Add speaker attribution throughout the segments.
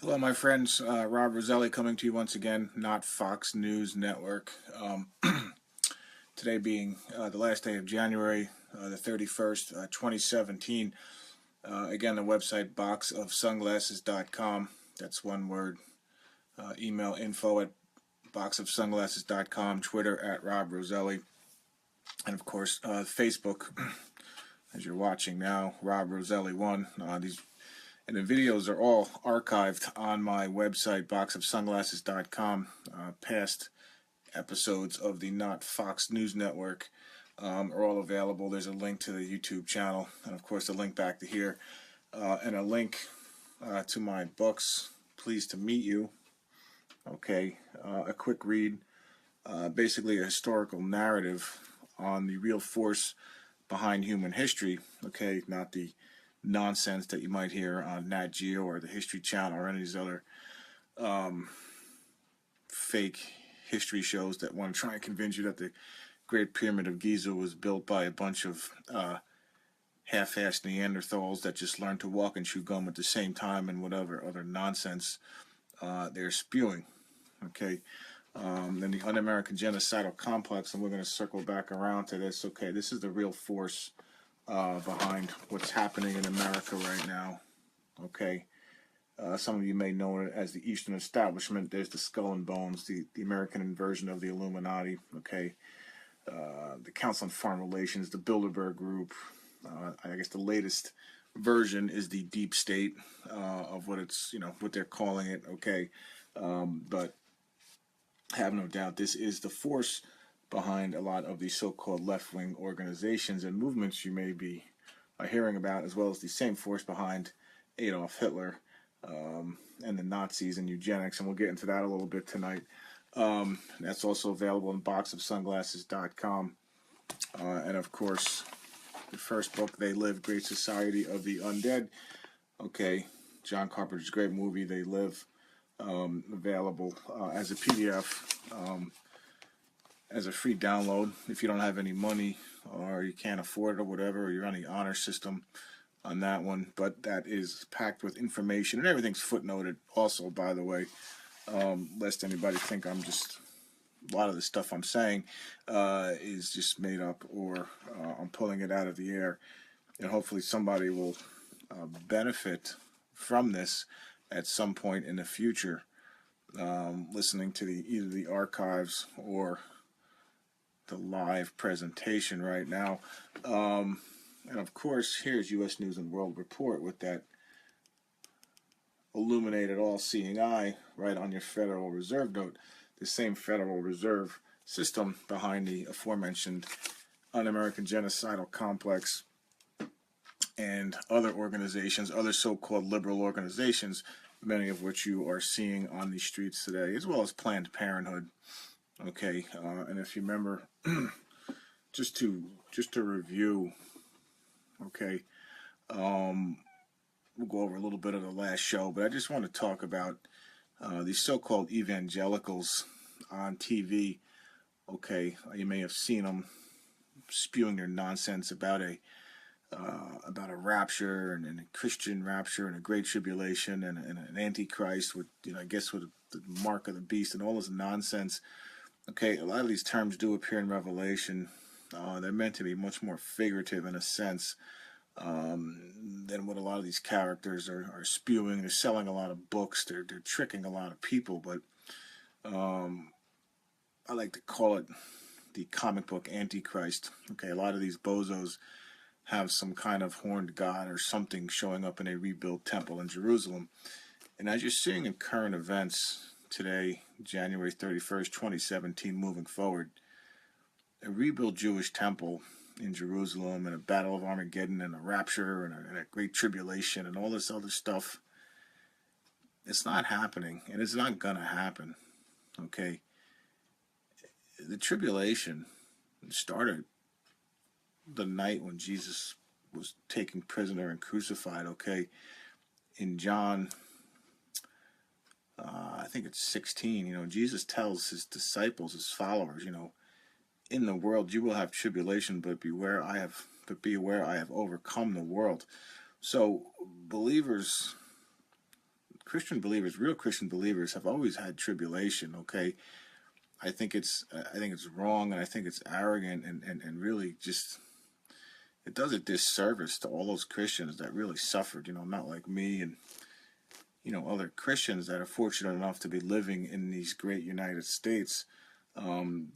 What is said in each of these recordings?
Speaker 1: Hello, my friends. Rob Roselli coming to you once again, not Fox News Network. Today being the last day of January, the 31st, 2017. Again, the website boxofsunglasses.com. That's one word. Email info at boxofsunglasses.com. Twitter at Rob Roselli. And of course, Facebook, as you're watching now, Rob Roselli1. And the videos are all archived on my website, boxofsunglasses.com. Past episodes of the Not Fox News Network are all available. There's a link to the YouTube channel, and of course a link back to here, and a link to my books, Pleased to Meet You. Okay, a quick read, basically a historical narrative on the real force behind human history. Okay, not the nonsense that you might hear on Nat Geo or the History Channel or any of these other fake history shows that want to try and convince you that the Great Pyramid of Giza was built by a bunch of half-assed Neanderthals that just learned to walk and chew gum at the same time, and whatever other nonsense they're spewing. Okay, then the un-American genocidal complex, and we're going to circle back around to this. Okay, this is the real force behind what's happening in America right now. Okay, some of you may know it as the Eastern Establishment. There's the Skull and Bones, the American inversion of the Illuminati. Okay, the Council on Foreign Relations, the Bilderberg Group. I guess the latest version is the Deep State of what it's, what they're calling it. Okay, but have no doubt this is the force behind a lot of the so-called left-wing organizations and movements you may be hearing about, as well as the same force behind Adolf Hitler and the Nazis and eugenics, and we'll get into that a little bit tonight. That's also available in boxofsunglasses.com. And of course, the first book, They Live, Great Society of the Undead. Okay, John Carpenter's great movie, They Live, available as a PDF, as a free download if you don't have any money or you can't afford it or whatever, or you're on the honor system on that one. But that is packed with information, and everything's footnoted also, by the way, lest anybody think I'm just, a lot of the stuff I'm saying is just made up, or I'm pulling it out of the air, and hopefully somebody will benefit from this at some point in the future, listening to either the archives or the live presentation right now. And of course, here's U.S. News and World Report with that illuminated, all-seeing eye right on your Federal Reserve note. The same Federal Reserve system behind the aforementioned un-American genocidal complex and other organizations, other so-called liberal organizations, many of which you are seeing on the streets today, as well as Planned Parenthood. Okay, and if you remember, just to review, okay, we'll go over a little bit of the last show, but I just want to talk about these so-called evangelicals on TV. Okay, you may have seen them spewing their nonsense about a rapture and a Christian rapture and a great tribulation and an antichrist with, I guess, with the mark of the beast and all this nonsense. Okay, a lot of these terms do appear in Revelation. They're meant to be much more figurative in a sense than what a lot of these characters are spewing. They're selling a lot of books. They're tricking a lot of people. But I like to call it the comic book Antichrist. Okay, a lot of these bozos have some kind of horned god or something showing up in a rebuilt temple in Jerusalem. And as you're seeing in current events today, January 31st, 2017, moving forward, a rebuilt Jewish temple in Jerusalem and a battle of Armageddon and a rapture and a great tribulation and all this other stuff, it's not happening, and it's not going to happen. Okay, the tribulation started the night when Jesus was taken prisoner and crucified. Okay, in John, I think it's 16, Jesus tells his disciples, his followers, in the world you will have tribulation, but be aware I have overcome the world. So believers, Christian believers, real Christian believers, have always had tribulation. Okay, I think it's wrong, and I think it's arrogant, and really just it does a disservice to all those Christians that really suffered. Not like me and other Christians that are fortunate enough to be living in these great United States.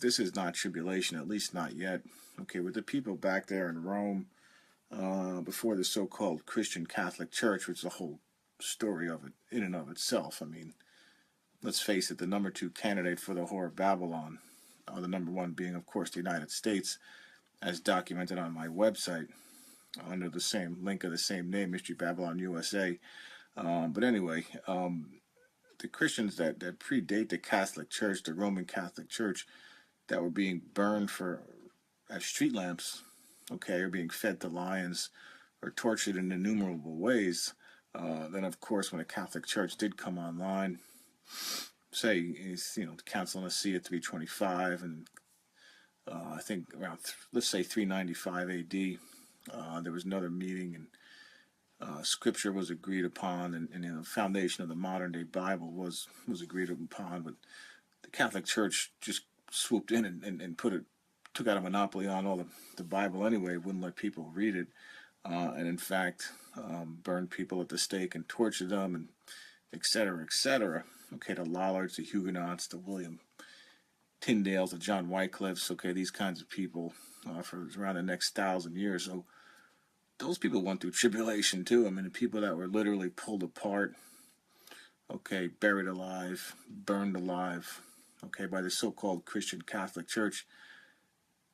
Speaker 1: This is not tribulation, at least not yet. Okay, with the people back there in Rome, before the so-called Christian Catholic Church, which is a whole story of it in and of itself. I mean, let's face it, the number 2 candidate for the whore of Babylon, the number 1 being, of course, the United States, as documented on my website under the same link of the same name, Mystery Babylon USA. But anyway, the Christians that predate the Catholic Church, the Roman Catholic Church, that were being burned as street lamps, okay, or being fed to lions or tortured in innumerable ways. Then, of course, when the Catholic Church did come online, say, the Council of Nicaea 325, and I think around, let's say 395 A.D., there was another meeting, and Scripture was agreed upon, and the foundation of the modern-day Bible was agreed upon, but the Catholic Church just swooped in and took out a monopoly on all the Bible anyway, wouldn't let people read it, and in fact burned people at the stake and tortured them, and et cetera, et cetera. Okay, the Lollards, the Huguenots, the William Tyndales, the John Wycliffes, okay, these kinds of people for around the next 1,000 years. So those people went through tribulation too. I mean, the people that were literally pulled apart, okay, buried alive, burned alive, okay, by the so-called Christian Catholic Church,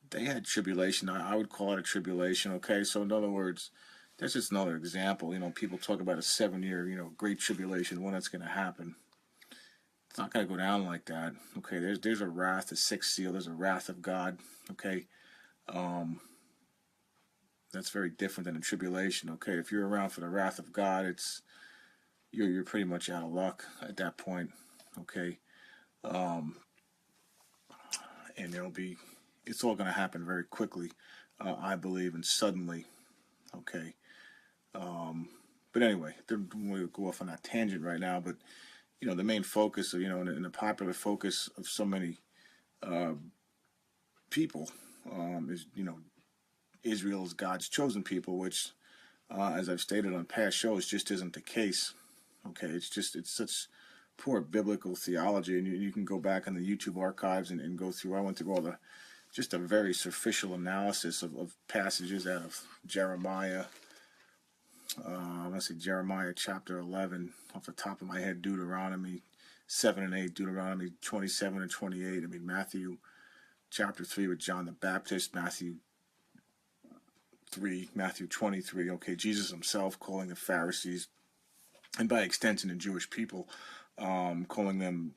Speaker 1: they had tribulation. I would call it a tribulation, okay? So in other words, that's just another example. People talk about a 7-year, great tribulation, when that's going to happen. It's not going to go down like that, okay? There's a wrath, the 6th seal, there's a wrath of God, okay? That's very different than a tribulation, okay? If you're around for the wrath of God, you're pretty much out of luck at that point, okay? And it's all going to happen very quickly, I believe, and suddenly, okay? But anyway, we'll go off on that tangent right now, but, the main focus of, and the popular focus of so many people is, Israel is God's chosen people, which, as I've stated on past shows, just isn't the case, okay? It's such poor biblical theology, and you can go back in the YouTube archives and go through. I went through just a very superficial analysis of passages out of Jeremiah. I want to say Jeremiah chapter 11, off the top of my head, Deuteronomy 7 and 8, Deuteronomy 27 and 28. I mean, Matthew chapter 3 with John the Baptist, Matthew 3, Matthew 23. Okay, Jesus himself calling the Pharisees, and by extension the Jewish people, calling them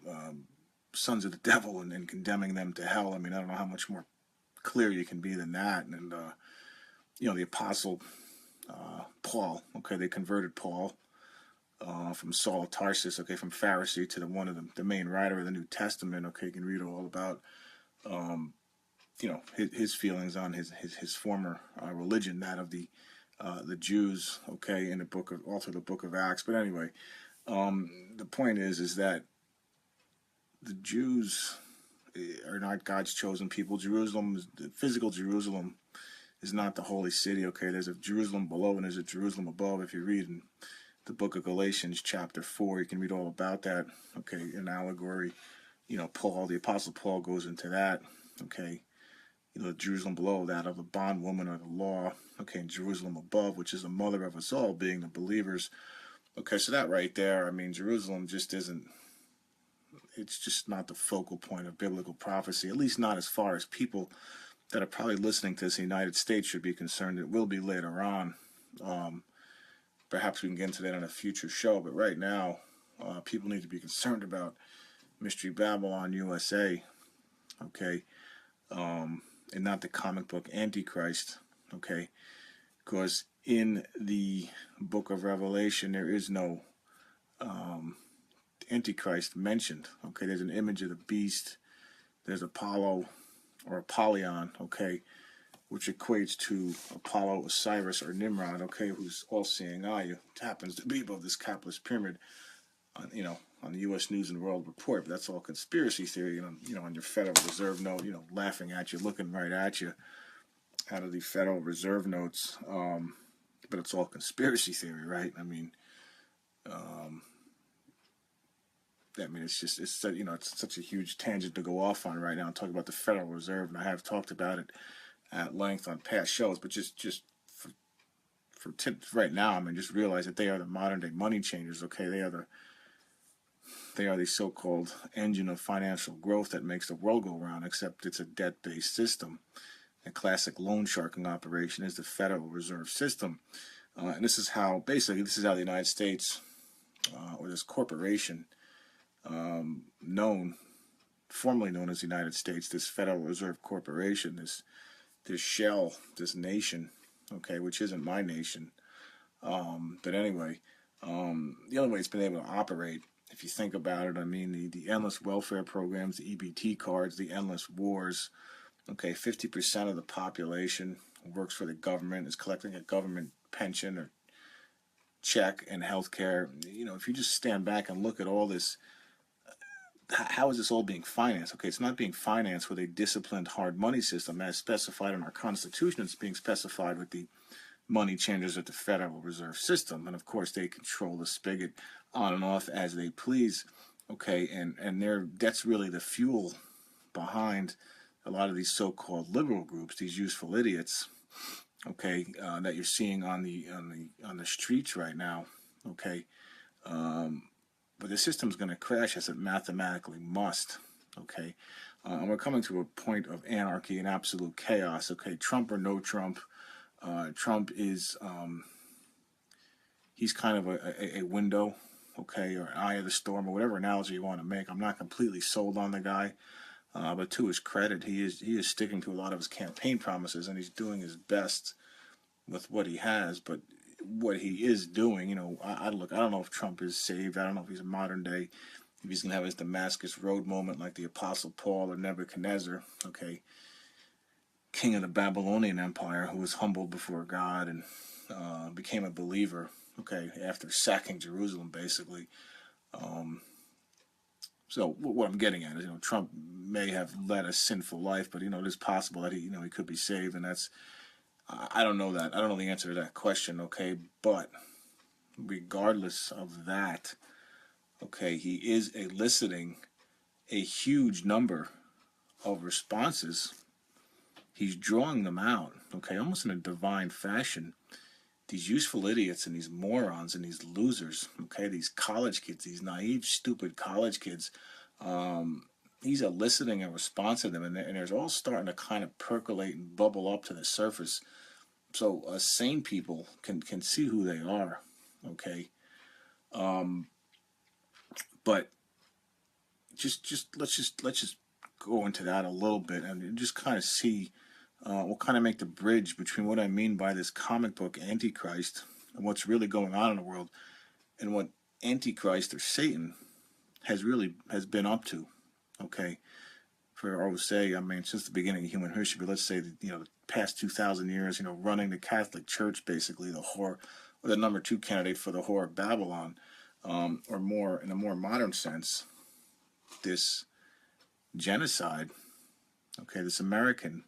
Speaker 1: sons of the devil and condemning them to hell. I mean, I don't know how much more clear you can be than that. And the apostle Paul, okay, they converted Paul from Saul of Tarsus, okay, from Pharisee to one of the main writer of the New Testament. Okay, you can read all about his feelings on his former religion, that of the Jews, okay, in the book of Acts. But anyway, the point is that the Jews are not God's chosen people. The physical Jerusalem is not the holy city, okay? There's a Jerusalem below and there's a Jerusalem above. If you read in the book of Galatians chapter 4, you can read all about that, okay, an allegory. The apostle Paul goes into that, okay? Jerusalem below, that of the bondwoman or the law, okay, and Jerusalem above, which is the mother of us all, being the believers. Okay, so that right there, I mean, Jerusalem just it's just not the focal point of biblical prophecy, at least not as far as people that are probably listening to this in the United States should be concerned. It will be later on. Perhaps we can get into that in a future show, but right now, people need to be concerned about Mystery Babylon USA, okay, and not the comic book Antichrist, okay, because in the book of Revelation, there is no Antichrist mentioned, okay. There's an image of the beast, there's Apollo or Apollyon, okay, which equates to Apollo, Osiris, or Nimrod, okay, who's all-seeing eye. It happens to be above this capitalist pyramid. on the U.S. News and World Report. But that's all conspiracy theory. On your Federal Reserve note, laughing at you, looking right at you out of the Federal Reserve notes. But it's all conspiracy theory, right? It's such a huge tangent to go off on right now and talk about the Federal Reserve, and I have talked about it at length on past shows. But just for right now, just realize that they are the modern day money changers. Okay, they are the so-called engine of financial growth that makes the world go round. Except it's a debt-based system. A classic loan sharking operation is the Federal Reserve System, and this is how the United States or this corporation, formerly known as the United States, this Federal Reserve Corporation, this shell, this nation, okay, which isn't my nation, but anyway, the only way it's been able to operate, if you think about it, the endless welfare programs, the EBT cards, the endless wars, okay, 50% of the population works for the government, is collecting a government pension or check and health care. If you just stand back and look at all this, how is this all being financed? Okay, it's not being financed with a disciplined hard money system as specified in our Constitution. It's being specified with the money changers at the Federal Reserve System, and of course they control the spigot on and off as they please. Okay, and that's really the fuel behind a lot of these so-called liberal groups, these useful idiots, okay, that you're seeing on the streets right now, okay. But the system's going to crash as it mathematically must, okay? And we're coming to a point of anarchy and absolute chaos, okay? Trump or no Trump, Trump is, he's kind of a window, okay, or an eye of the storm, or whatever analogy you want to make. I'm not completely sold on the guy, but to his credit, he is sticking to a lot of his campaign promises, and he's doing his best with what he has, but what he is doing, I don't know if Trump is saved. I don't know if he's a modern day, if he's going to have his Damascus Road moment like the Apostle Paul or Nebuchadnezzar, okay, king of the Babylonian Empire, who was humbled before God and became a believer, okay, after sacking Jerusalem, basically. So what I'm getting at is, Trump may have led a sinful life, but, it is possible that he could be saved, and that's, I don't know that. I don't know the answer to that question, okay? But regardless of that, okay, he is eliciting a huge number of responses. He's drawing them out, okay, almost in a divine fashion. These useful idiots and these morons and these losers, okay, these college kids, these naive, stupid college kids, he's eliciting a response to them, and there's all starting to kind of percolate and bubble up to the surface. So sane people can see who they are, okay. But let's just go into that a little bit and just kind of see. We'll kind of make the bridge between what I mean by this comic book Antichrist and what's really going on in the world, and what Antichrist or Satan has been up to, okay. For I would say, since the beginning of human history, but let's say that, the past 2,000 years, running the Catholic Church, basically the number 2 candidate for the whore of Babylon, or more in a more modern sense, this genocide, okay, this American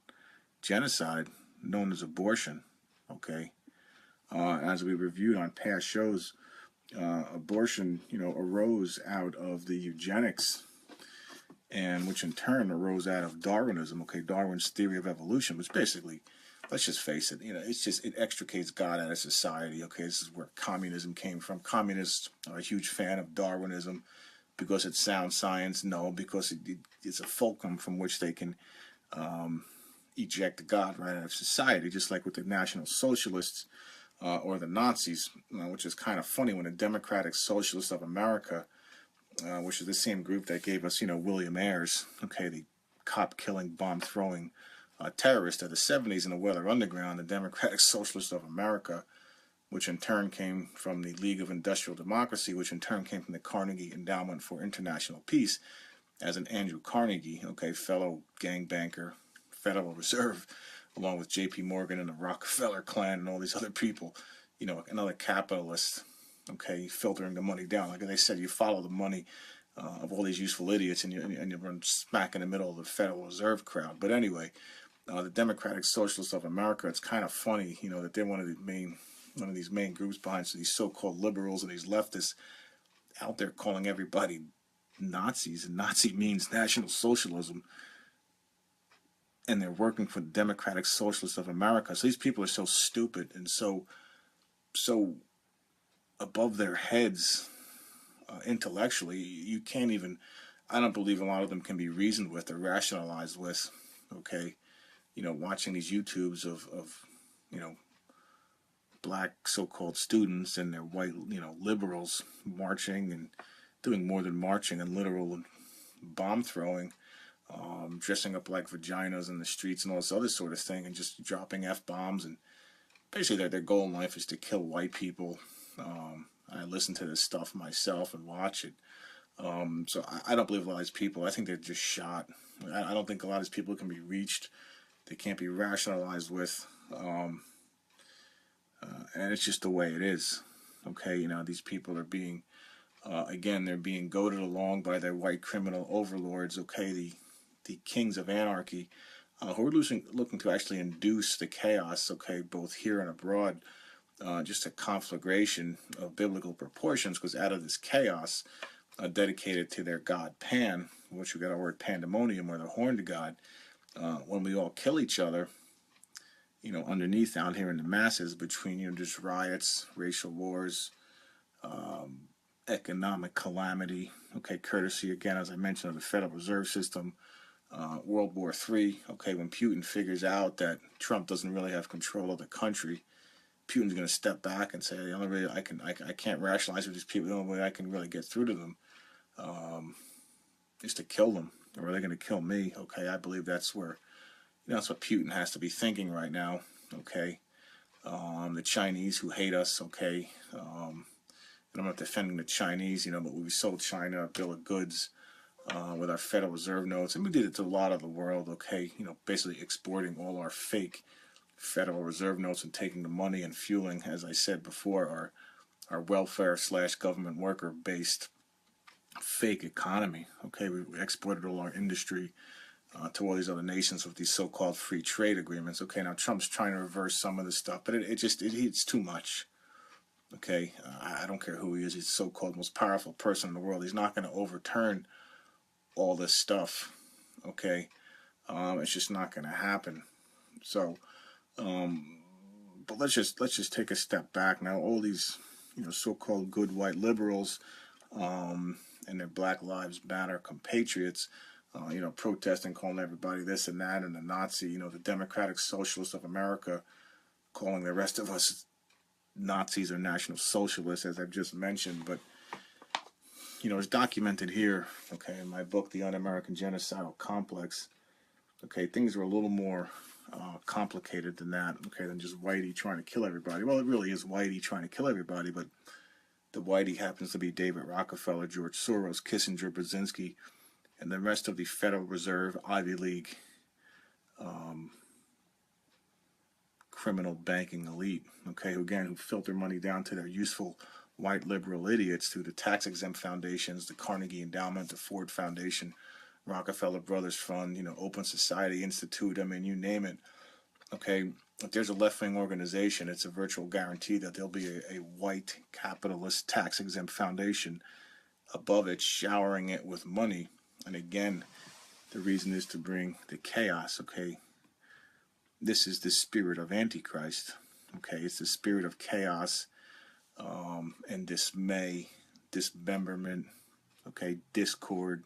Speaker 1: genocide known as abortion, okay. As we reviewed on past shows, abortion, arose out of the eugenics, and which in turn arose out of Darwinism, okay, Darwin's theory of evolution, which basically, let's just face it, it extricates God out of society, okay. This is where communism came from. Communists are a huge fan of Darwinism because it's sound science. No, because it's a fulcrum from which they can eject God right out of society, just like with the National Socialists or the Nazis, which is kind of funny when the Democratic Socialists of America, which is the same group that gave us, William Ayers, okay, the cop-killing, bomb-throwing terrorist of the 70s in the Weather Underground, the Democratic Socialists of America, which in turn came from the League of Industrial Democracy, which in turn came from the Carnegie Endowment for International Peace, as in Andrew Carnegie, okay, fellow gang banker, Federal Reserve, along with J.P. Morgan and the Rockefeller clan and all these other people, another capitalist, okay, filtering the money down. Like they said, you follow the money of all these useful idiots, and you run smack in the middle of the Federal Reserve crowd. But anyway, the Democratic Socialists of America, it's kind of funny, that they're one of these main groups behind these so-called liberals and these leftists out there calling everybody Nazis, and Nazi means National Socialism, and they're working for the Democratic Socialists of America. So these people are so stupid and so above their heads intellectually. You can't even. I don't believe a lot of them can be reasoned with or rationalized with. Okay, watching these YouTubes of black so-called students and their white liberals marching and doing more than marching and literal bomb throwing, dressing up like vaginas in the streets and all this other sort of thing, and just dropping F-bombs. And basically their goal in life is to kill white people. I listen to this stuff myself and watch it. So I don't believe a lot of these people. I think they're just shot. I don't think a lot of these people can be reached. They can't be rationalized with. And it's just the way it is. Okay, these people are being, again, they're being goaded along by their white criminal overlords. Okay, the kings of anarchy, who are looking to actually induce the chaos. Okay, both here and abroad. Just a conflagration of biblical proportions, because out of this chaos dedicated to their god Pan, which we got our word pandemonium, or the horned god, when we all kill each other, underneath out here in the masses, between just riots, racial wars, economic calamity, okay, courtesy, again, as I mentioned, of the Federal Reserve System, World War III, okay, when Putin figures out that Trump doesn't really have control of the country, Putin's going to step back and say, the only way I can't rationalize with these people, the only way I can really get through to them is to kill them, or are they going to kill me? Okay, I believe that's where, that's what Putin has to be thinking right now. Okay, the Chinese who hate us. Okay, and I'm not defending the Chinese, but we sold China a bill of goods with our Federal Reserve notes, and we did it to a lot of the world. Okay, basically exporting all our fake Federal Reserve notes and taking the money and fueling, as I said before, our welfare / government worker based fake economy. Okay, we exported all our industry to all these other nations with these so-called free trade agreements. Okay, now Trump's trying to reverse some of this stuff, but it's too much. Okay, I don't care who he is. He's the so-called most powerful person in the world. He's not going to overturn all this stuff. Okay, it's just not going to happen. So, but let's just take a step back now. All these so-called good white liberals and their Black Lives Matter compatriots, protesting, calling everybody this and that, and the Nazi, the Democratic Socialists of America, calling the rest of us Nazis or National Socialists, as I've just mentioned. But, it's documented here, okay, in my book, The Un-American Genocidal Complex. Okay, things are a little more complicated than that, okay, than just Whitey trying to kill everybody. Well, it really is Whitey trying to kill everybody, but the Whitey happens to be David Rockefeller, George Soros, Kissinger, Brzezinski, and the rest of the Federal Reserve, Ivy League, criminal banking elite, okay, who filter money down to their useful white liberal idiots through the tax-exempt foundations, the Carnegie Endowment, the Ford Foundation, Rockefeller Brothers Fund, Open Society Institute, I mean, you name it, okay. If there's a left-wing organization, it's a virtual guarantee that there'll be a white capitalist tax-exempt foundation above it, showering it with money. And again, the reason is to bring the chaos, okay? This is the spirit of Antichrist, okay? It's the spirit of chaos and dismay, dismemberment, okay? Discord,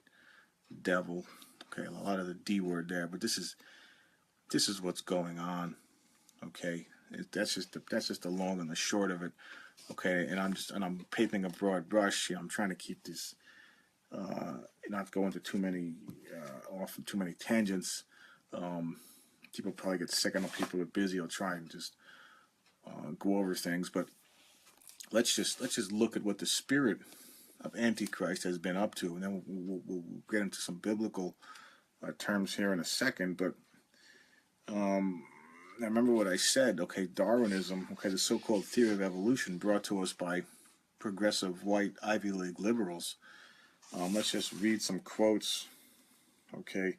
Speaker 1: devil, okay? A lot of the D word there, but this is what's going on, okay? That's just the long and the short of it, okay? And I'm painting a broad brush. I'm trying to keep this. Not go into too many tangents. People probably get sick. I know people are busy. I'll try and just go over things, but let's just look at what the spirit of Antichrist has been up to, and then we'll get into some biblical terms here in a second. But remember what I said. Okay, Darwinism. Okay, the so-called theory of evolution brought to us by progressive white Ivy League liberals. Let's just read some quotes. Okay,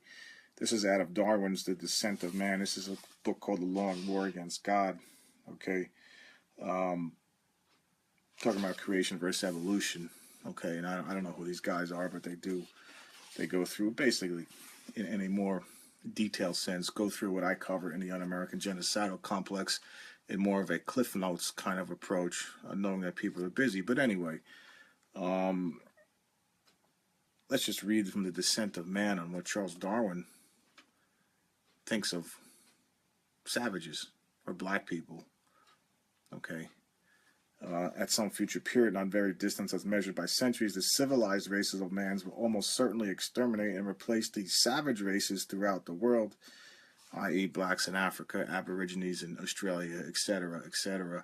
Speaker 1: this is out of Darwin's The Descent of Man. This is a book called The Long War Against God. Okay, talking about creation versus evolution. Okay, and I don't know who these guys are, but they go through basically in a more detailed sense, go through what I cover in the Un-American Genocidal Complex in more of a Cliff Notes kind of approach, knowing that people are busy. But anyway, let's just read from The Descent of Man on what Charles Darwin thinks of savages or black people. Okay. At some future period, not very distant as measured by centuries, the civilized races of man will almost certainly exterminate and replace the savage races throughout the world, i.e. blacks in Africa, aborigines in Australia, etc., etc.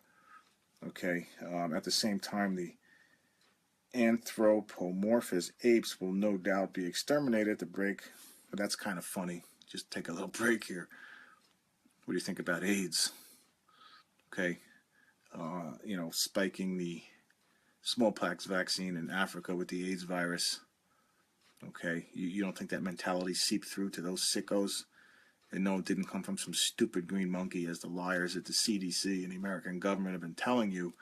Speaker 1: Okay, at the same time, the anthropomorphous apes will no doubt be exterminated to break. But that's kind of funny. Just take a little break here. What do you think about AIDS? Okay. Spiking the smallpox vaccine in Africa with the AIDS virus. Okay, you don't think that mentality seeped through to those sickos? And no, it didn't come from some stupid green monkey, as the liars at the CDC and the American government have been telling you,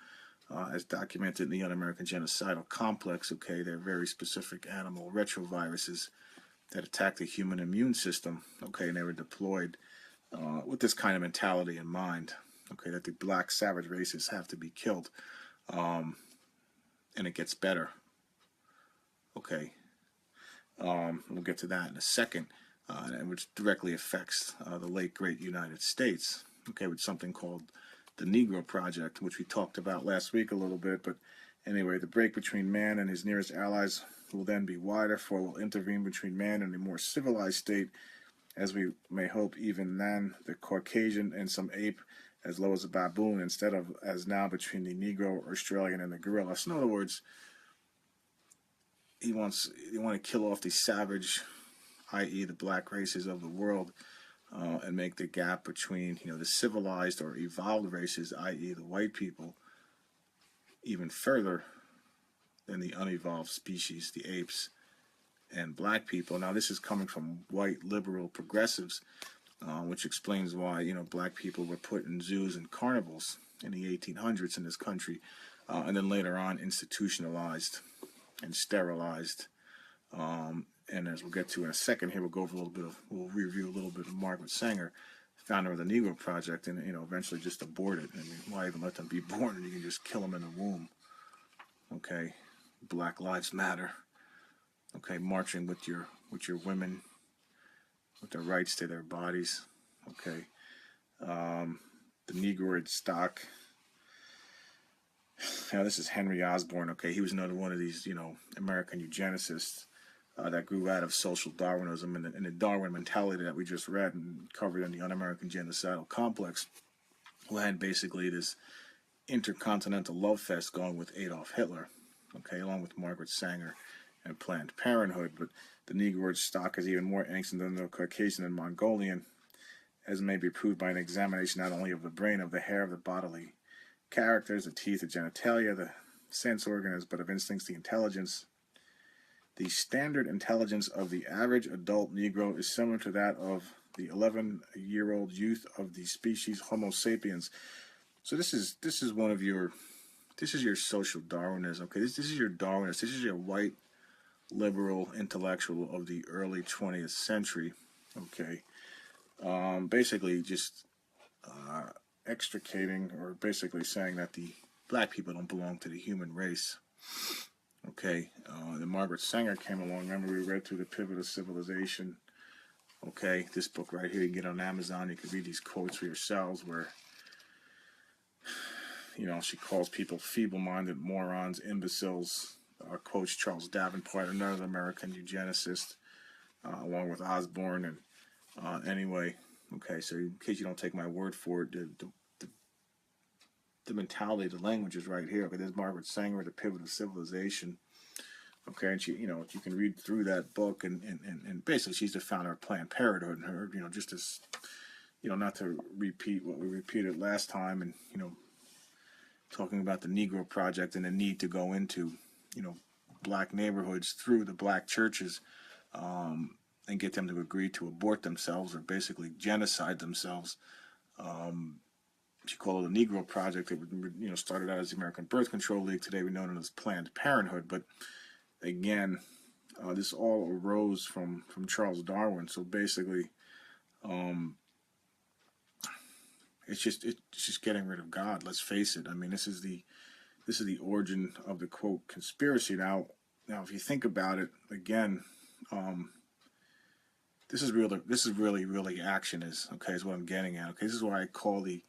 Speaker 1: as documented in the Un-American Genocidal Complex. Okay, they're very specific animal retroviruses that attack the human immune system. Okay, and they were deployed with this kind of mentality in mind. Okay, that the black savage races have to be killed, and it gets better. Okay, we'll get to that in a second, and which directly affects the late great United States. Okay, with something called the Negro Project, which we talked about last week a little bit. But anyway, the break between man and his nearest allies will then be wider, for it will intervene between man and a more civilized state, as we may hope even then, the Caucasian and some ape, as low as a baboon, instead of as now between the Negro, Australian, and the gorilla. So in other words, they want to kill off the savage, i.e. the black races of the world, and make the gap between the civilized or evolved races, i.e. the white people, even further than the unevolved species, the apes and black people. Now this is coming from white liberal progressives, which explains why black people were put in zoos and carnivals in the 1800s in this country, and then later on institutionalized and sterilized. And as we'll get to in a second here, we'll review a little bit of Margaret Sanger, founder of the Negro Project, and eventually just abort it. I mean, why even let them be born and you can just kill them in the womb? Okay, Black Lives Matter. Okay, marching with your women, with their rights to their bodies. Okay, the Negroid stock. Now this is Henry Osborne. Okay, he was another one of these American eugenicists that grew out of social Darwinism and the Darwin mentality that we just read and covered in the Un-American Genocidal Complex, who had basically this intercontinental love fest going with Adolf Hitler. Okay, along with Margaret Sanger and Planned Parenthood. But the Negroid stock is even more ancient than the Caucasian and Mongolian, as may be proved by an examination not only of the brain, of the hair, of the bodily characters, the teeth, the genitalia, the sense organs, but of instincts, the intelligence. The standard intelligence of the average adult Negro is similar to that of the 11-year-old youth of the species Homo sapiens. So this is your social Darwinism. Okay, this is your Darwinist. This is your white liberal intellectual of the early 20th century. Okay, basically just extricating, or basically saying that the black people don't belong to the human race. Okay, then Margaret Sanger came along. Remember, we read through The Pivot of Civilization. Okay, this book right here, you can get on Amazon. You can read these quotes for yourselves where, she calls people feeble-minded morons, imbeciles. Quotes Charles Davenport, another American eugenicist, along with Osborne. And anyway, okay, so in case you don't take my word for it, the mentality, the language is right here. Okay, there's Margaret Sanger, The Pivot of Civilization. Okay, and she, you can read through that book, and basically she's the founder of Planned Parenthood, and her, just as, not to repeat what we repeated last time, and talking about the Negro Project and the need to go into, black neighborhoods through the black churches, and get them to agree to abort themselves or basically genocide themselves. She called it the Negro Project. It started out as the American Birth Control League. Today we know it as Planned Parenthood. But again, this all arose from Charles Darwin. So basically, it's just getting rid of God. Let's face it. I mean, this is the origin of the quote conspiracy. Now, if you think about it again, this is really action is what I'm getting at. Okay, this is why I call these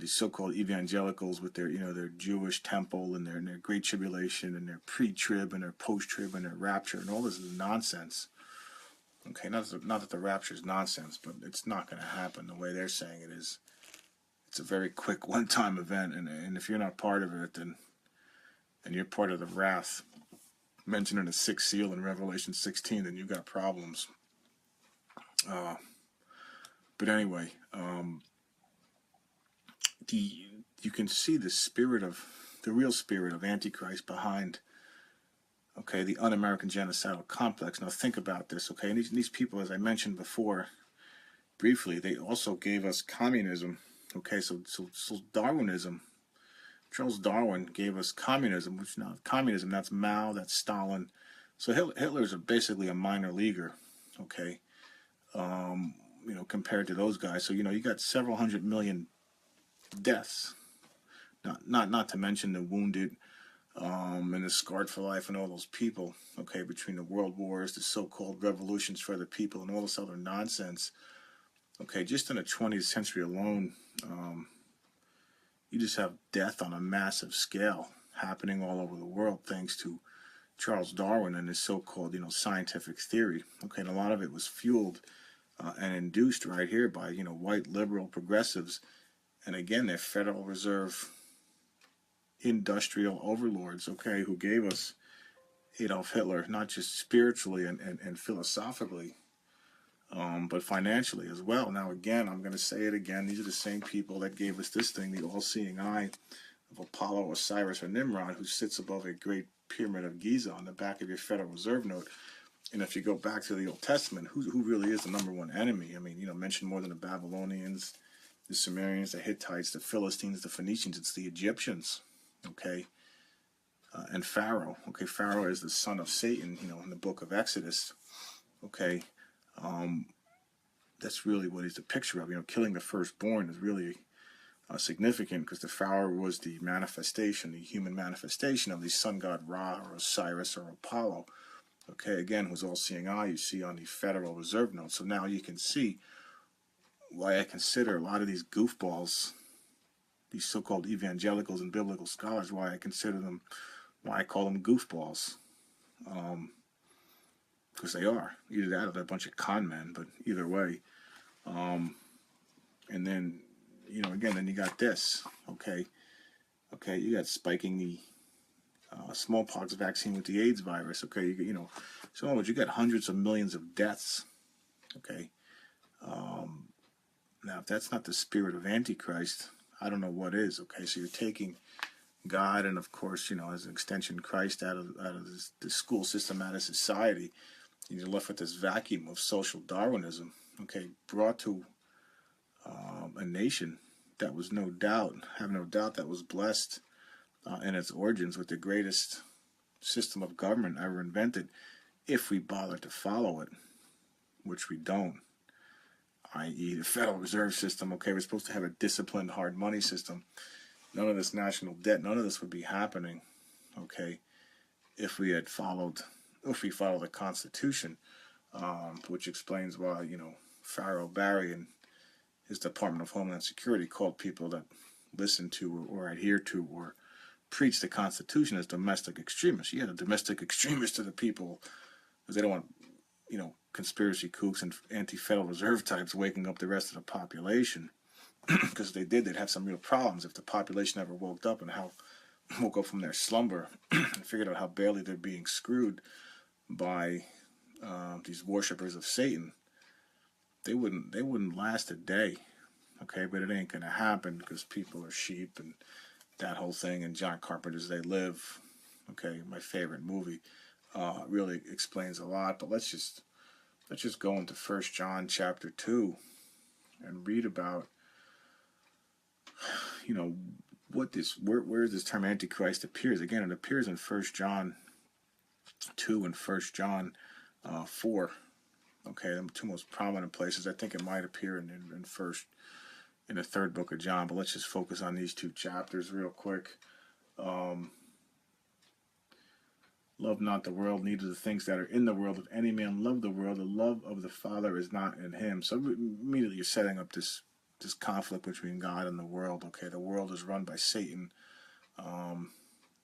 Speaker 1: so-called evangelicals with their Jewish temple and their Great Tribulation and their pre-trib and their post-trib and their rapture and all this is nonsense. Okay, not that the rapture is nonsense, but it's not going to happen the way they're saying it is. It's a very quick one-time event, and if you're not part of it, then you're part of the wrath mentioned in the sixth seal in Revelation 16, then you've got problems. But anyway, you can see the real spirit of Antichrist behind, okay, the un-American genocidal complex. Now think about this, okay, and these people, as I mentioned before, briefly, they also gave us communism, okay, so Darwinism, Charles Darwin gave us communism, which now communism, that's Mao, that's Stalin, so Hitler's basically a minor leaguer, okay, compared to those guys, so, you got several 100 million deaths, not to mention the wounded, and the scarred for life and all those people, okay, between the world wars, the so-called revolutions for the people, and all this other nonsense, okay, just in the 20th century alone, you just have death on a massive scale happening all over the world thanks to Charles Darwin and his so-called, scientific theory, okay, and a lot of it was fueled and induced right here by, white liberal progressives, and again, they're Federal Reserve industrial overlords, okay, who gave us Adolf Hitler, not just spiritually and philosophically, but financially as well. Now, again, I'm going to say it again, these are the same people that gave us this thing, the all-seeing eye of Apollo, Osiris, or Nimrod, who sits above a great pyramid of Giza on the back of your Federal Reserve note. And if you go back to the Old Testament, who really is the number one enemy? I mean, mention more than the Babylonians, the Sumerians, the Hittites, the Philistines, the Phoenicians, it's the Egyptians, okay, and Pharaoh. Okay, Pharaoh is the son of Satan, in the book of Exodus, okay. That's really what he's a picture of. Killing the firstborn is really significant because the Pharaoh was the manifestation, the human manifestation of the sun god Ra or Osiris or Apollo. Okay, again, who's all-seeing eye, you see on the Federal Reserve note. So now you can see why I consider a lot of these goofballs, these so-called evangelicals and biblical scholars, why I call them goofballs. Because they are. Either that or they're a bunch of con men, but either way. And then, again, then you got this, okay? Okay, you got spiking the smallpox vaccine with the AIDS virus, okay? So in other words, you got hundreds of millions of deaths, okay? Now, if that's not the spirit of Antichrist, I don't know what is, okay? So you're taking God and, of course, as an extension, Christ out of the school system, out of society. You're left with this vacuum of social Darwinism, okay, brought to a nation that was no doubt that was blessed in its origins with the greatest system of government ever invented, if we bother to follow it, which we don't, i.e. the Federal Reserve System, okay, we're supposed to have a disciplined hard money system. None of this national debt, none of this would be happening, okay, if we followed the Constitution, which explains why, Pharaoh Barry and his Department of Homeland Security called people that listen to or adhere to or preach the Constitution as domestic extremists. You had a domestic extremist to the people because they don't want, conspiracy kooks and anti-Federal Reserve types waking up the rest of the population. Because if they did, they'd have some real problems if the population ever woke up from their slumber and figured out how badly they're being screwed by these worshippers of Satan. They wouldn't last a day, okay? But it ain't gonna happen because people are sheep and that whole thing, and John Carpenter's They Live, okay, my favorite movie, really explains a lot. But let's just go into 1 John chapter 2 and read about, you know, where this term Antichrist appears. Again, it appears in 1 John 2 and 1 John 4. Okay, the two most prominent places. I think it might appear in the third book of John, but let's just focus on these two chapters real quick. Love not the world, neither the things that are in the world. If any man love the world, the love of the Father is not in him. So immediately you're setting up this conflict between God and the world. Okay, the world is run by Satan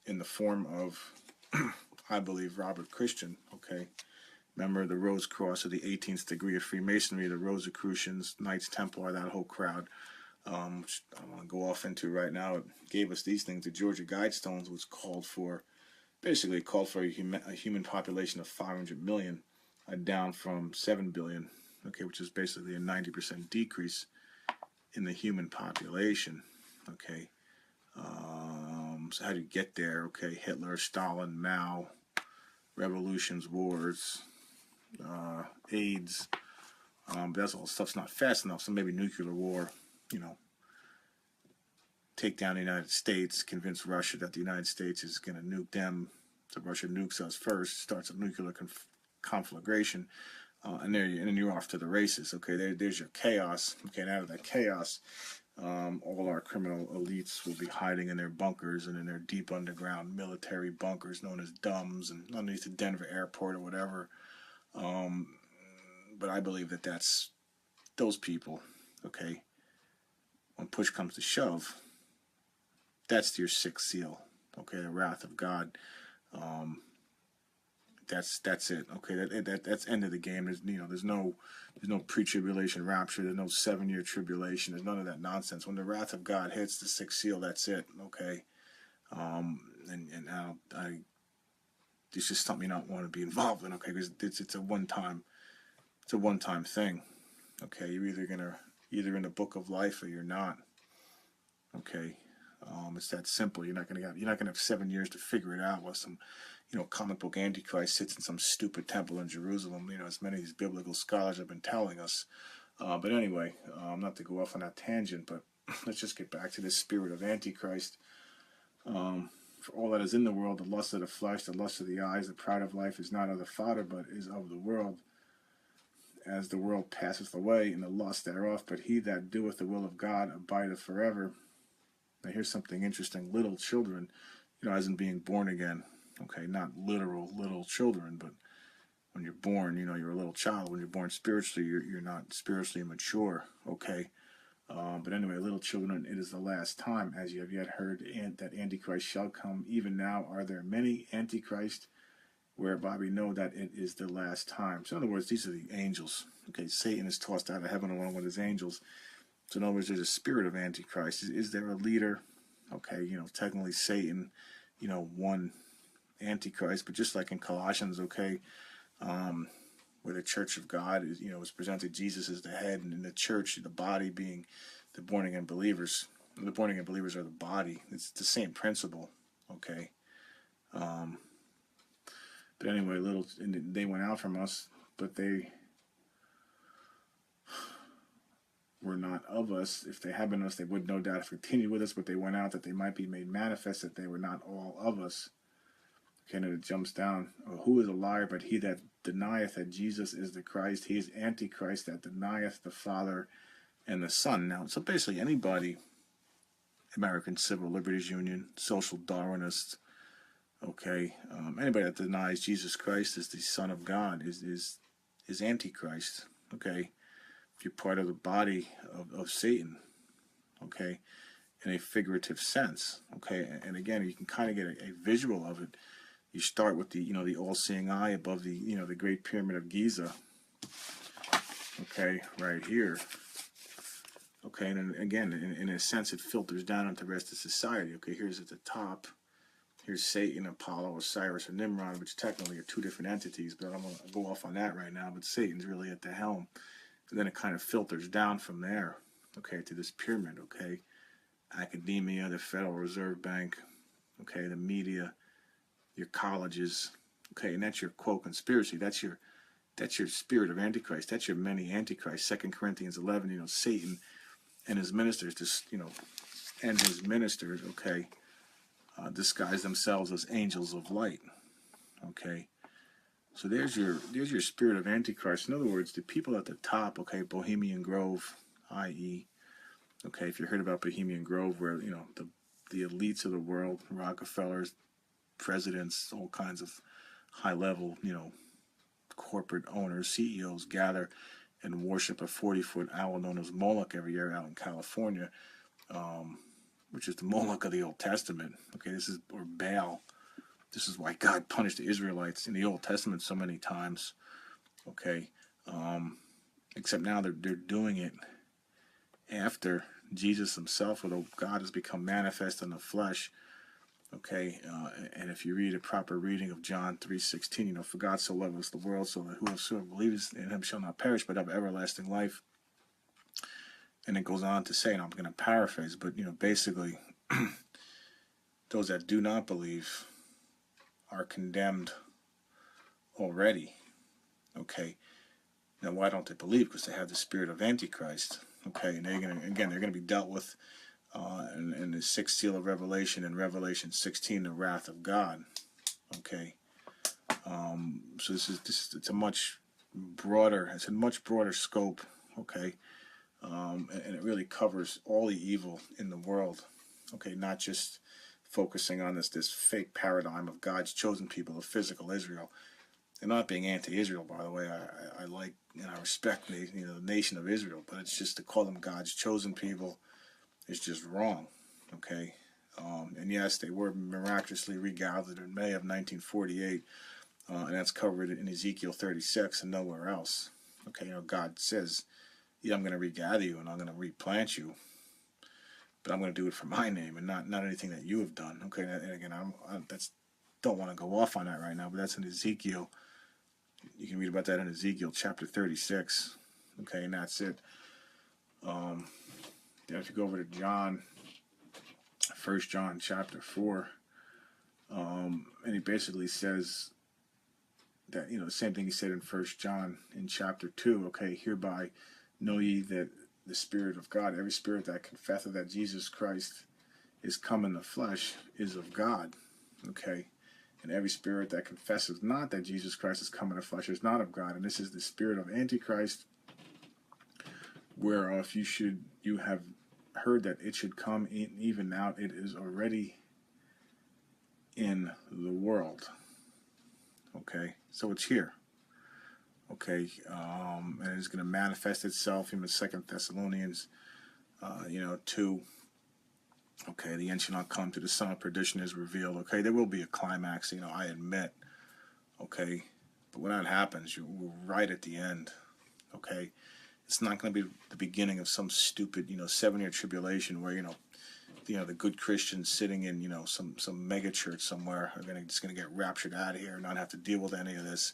Speaker 1: in the form of, I believe, Robert Christian. Okay, remember the Rose Cross of the 18th degree of Freemasonry, the Rosicrucians, Knights Templar, that whole crowd, which I don't want to go off into right now. It gave us these things. The Georgia Guidestones was basically called for a human population of 500 million, down from 7 billion, okay, which is basically a 90% decrease in the human population, okay. So how do you get there? Okay, Hitler, Stalin, Mao, revolutions, wars, AIDS, but that's all stuff's not fast enough. So maybe nuclear war, take down the United States, convince Russia that the United States is going to nuke them, so Russia nukes us first, starts a nuclear conflagration, and then you're off to the races. Okay, there's your chaos. Okay, and out of that chaos, all our criminal elites will be hiding in their bunkers and in their deep underground military bunkers known as DUMBs and underneath the Denver airport or whatever. But I believe that that's those people. Okay, when push comes to shove, that's your sixth seal. Okay, the wrath of God. That's it. Okay, that's end of the game. There's no pre-tribulation rapture. There's no 7-year tribulation. There's none of that nonsense. When the wrath of God hits the sixth seal, that's it. Okay, it's just something you don't want to be involved in. Okay, because it's a one-time thing. Okay, you're either in the book of life or you're not. Okay, it's that simple. You're not gonna have 7 years to figure it out. While some, comic book Antichrist sits in some stupid temple in Jerusalem. As many of these biblical scholars have been telling us. But anyway, not to go off on that tangent, but let's just get back to this spirit of Antichrist. For all that is in the world, the lust of the flesh, the lust of the eyes, the pride of life is not of the Father, but is of the world. As the world passeth away, and the lust thereof, but he that doeth the will of God abideth forever. Now here's something interesting. Little children, as in being born again. Okay, not literal little children, but when you're born, you're a little child. When you're born spiritually, you're not spiritually mature. Okay, but anyway, little children, it is the last time, as you have yet heard, that Antichrist shall come. Even now are there many Antichrists, whereby we know that it is the last time. So in other words, these are the angels. Okay, Satan is tossed out of heaven along with his angels. So in other words, there's a spirit of Antichrist. Is there a leader? Okay, technically Satan, one Antichrist, but just like in Colossians, okay, where the church of God is presented Jesus as the head, and in the church, the body being the born again believers. The born again believers are the body. It's the same principle. Okay. But anyway, they went out from us, but they were not of us. If they had been us, they would no doubt have continued with us, but they went out that they might be made manifest that they were not all of us. Okay, and it jumps down. Who is a liar but he that denieth that Jesus is the Christ? He is Antichrist that denieth the Father and the Son. Now, so basically anybody, American Civil Liberties Union, social Darwinists, okay, anybody that denies Jesus Christ as the Son of God is Antichrist. Okay, if you're part of the body of Satan, okay, in a figurative sense, okay, and again, you can kind of get a visual of it. You start with the all-seeing eye above the the Great Pyramid of Giza, okay, right here, okay, and then again, in a sense, it filters down into the rest of society. Okay, here's at the top. Here's Satan, Apollo, Osiris, and Nimrod, which technically are two different entities, but I'm going to go off on that right now. But Satan's really at the helm. And then it kind of filters down from there, okay, to this pyramid, okay? academia, the Federal Reserve Bank, okay, the media, your colleges, okay, and that's your quote conspiracy. That's your spirit of Antichrist. That's your many Antichrist. 2 Corinthians 11. Satan and his ministers, okay, disguise themselves as angels of light. Okay, so there's your spirit of Antichrist. In other words, the people at the top, okay, Bohemian Grove, i.e., okay, if you heard about Bohemian Grove, where the elites of the world, Rockefellers, presidents, all kinds of high level, corporate owners, CEOs gather and worship a 40-foot owl known as Moloch every year out in California, which is the Moloch of the Old Testament. Okay, or Baal. This is why God punished the Israelites in the Old Testament so many times. Okay, except now they're doing it after Jesus himself, although God has become manifest in the flesh. Okay, and if you read a proper reading of John 3:16, for God so loved the world, so that whosoever believes in him shall not perish, but have everlasting life. And it goes on to say, and I'm going to paraphrase, but basically, those that do not believe are condemned already. Okay, now why don't they believe? Because they have the spirit of Antichrist. Okay, and they're going to be dealt with in the sixth seal of Revelation, in Revelation 16, the wrath of God. Okay, so it's a much broader scope. Okay, and it really covers all the evil in the world. Okay, not just focusing on this fake paradigm of God's chosen people of physical Israel. And not being anti-Israel, by the way, I like and I respect the nation of Israel, but it's just to call them God's chosen people is just wrong. Okay, and yes, they were miraculously regathered in May of 1948, and that's covered in Ezekiel 36 and nowhere else. Okay, God says, yeah, I'm going to regather you and I'm going to replant you, but I'm going to do it for my name and not anything that you have done. Okay, and again, I don't want to go off on that right now, but that's in Ezekiel. You can read about that in Ezekiel chapter 36. Okay, and that's it. Then if you go over to John, 1 John chapter 4, and he basically says that, the same thing he said in 1 John in chapter 2. Okay, hereby know ye that the Spirit of God, every spirit that confesseth that Jesus Christ is come in the flesh, is of God. Okay, and every spirit that confesses not that Jesus Christ is come in the flesh is not of God. And this is the spirit of Antichrist, whereof you have heard that it should come in, even now it is already in the world. Okay, so it's here. Okay, and it's going to manifest itself in the 2 Thessalonians 2. Okay, the end shall not come to the son of perdition is revealed. Okay, there will be a climax, I admit. Okay, but when that happens, we're right at the end. Okay, it's not going to be the beginning of some stupid, 7-year tribulation where, the good Christians sitting in, some mega church somewhere are just going to get raptured out of here and not have to deal with any of this.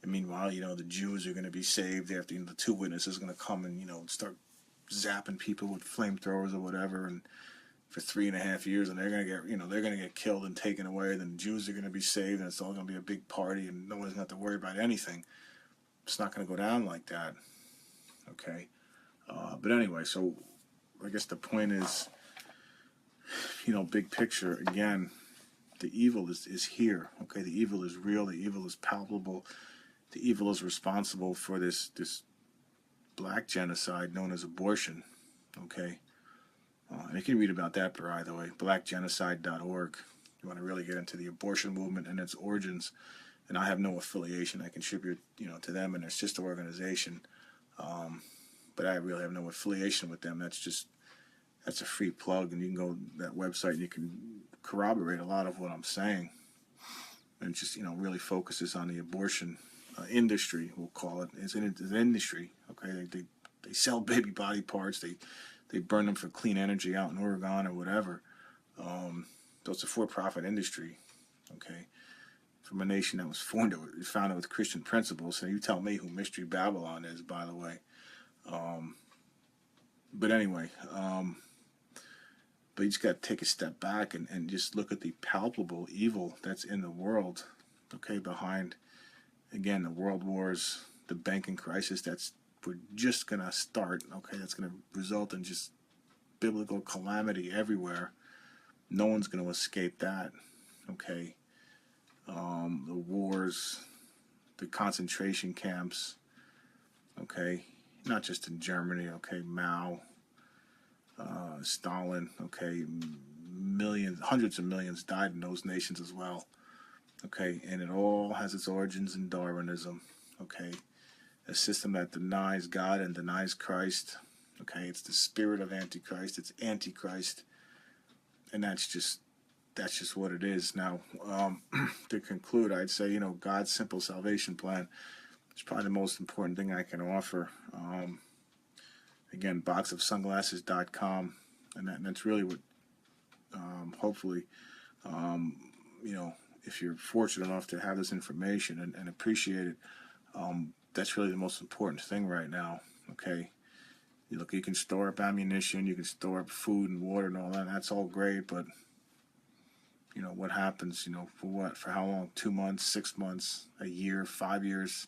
Speaker 1: And meanwhile, the Jews are going to be saved after the two witnesses are going to come and, start zapping people with flamethrowers or whatever, and for 3.5 years, and they're going to get killed and taken away. Then the Jews are going to be saved, and it's all going to be a big party, and no one's going to have to worry about anything. It's not going to go down like that. Okay, but anyway, so I guess the point is, big picture again. The evil is here. Okay, the evil is real. The evil is palpable. The evil is responsible for this black genocide known as abortion. Okay. And you can read about that, by the way, blackgenocide.org. You want to really get into the abortion movement and its origins. And I have no affiliation. I contribute, to them and their sister organization. But I really have no affiliation with them. That's a free plug. And you can go to that website and you can corroborate a lot of what I'm saying. And just, really focuses on the abortion industry, we'll call it. It's an industry. Okay, they sell baby body parts. They burn them for clean energy out in Oregon or whatever. So it's a for-profit industry, okay, from a nation that was founded with Christian principles. So you tell me who Mystery Babylon is, by the way. But anyway, But you just got to take a step back and just look at the palpable evil that's in the world, okay, behind, again, the world wars, the banking crisis we're just going to start, okay, that's going to result in just biblical calamity everywhere. No one's going to escape that, okay. The wars, the concentration camps, okay, not just in Germany, okay, Mao, Stalin, okay, millions, hundreds of millions died in those nations as well, okay, and it all has its origins in Darwinism, okay, a system that denies God and denies Christ, okay, it's the spirit of Antichrist, it's Antichrist, and that's just what it is. Now, to conclude, I'd say, you know, God's simple salvation plan is probably the most important thing I can offer. Again, boxofsunglasses.com, and that's really what, hopefully, you know, if you're fortunate enough to have this information and appreciate it, that's really the most important thing right now, okay? Look, you can store up ammunition, you can store up food and water and all that, that's all great, but, you know, what happens, you know, for what? For how long? 2 months, 6 months, a year, 5 years?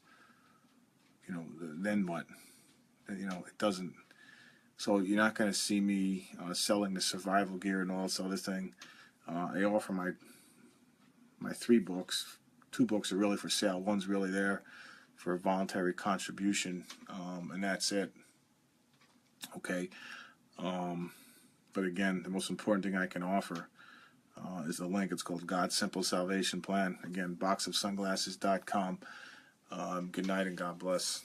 Speaker 1: You know, then what? You know, it doesn't. So you're not going to see me selling the survival gear and all this other thing. I offer my 3 books. 2 books are really for sale. One's really there for a voluntary contribution, and that's it. Okay. But again, the most important thing I can offer is the link. It's called God's Simple Salvation Plan. Again, boxofsunglasses.com. Good night and God bless.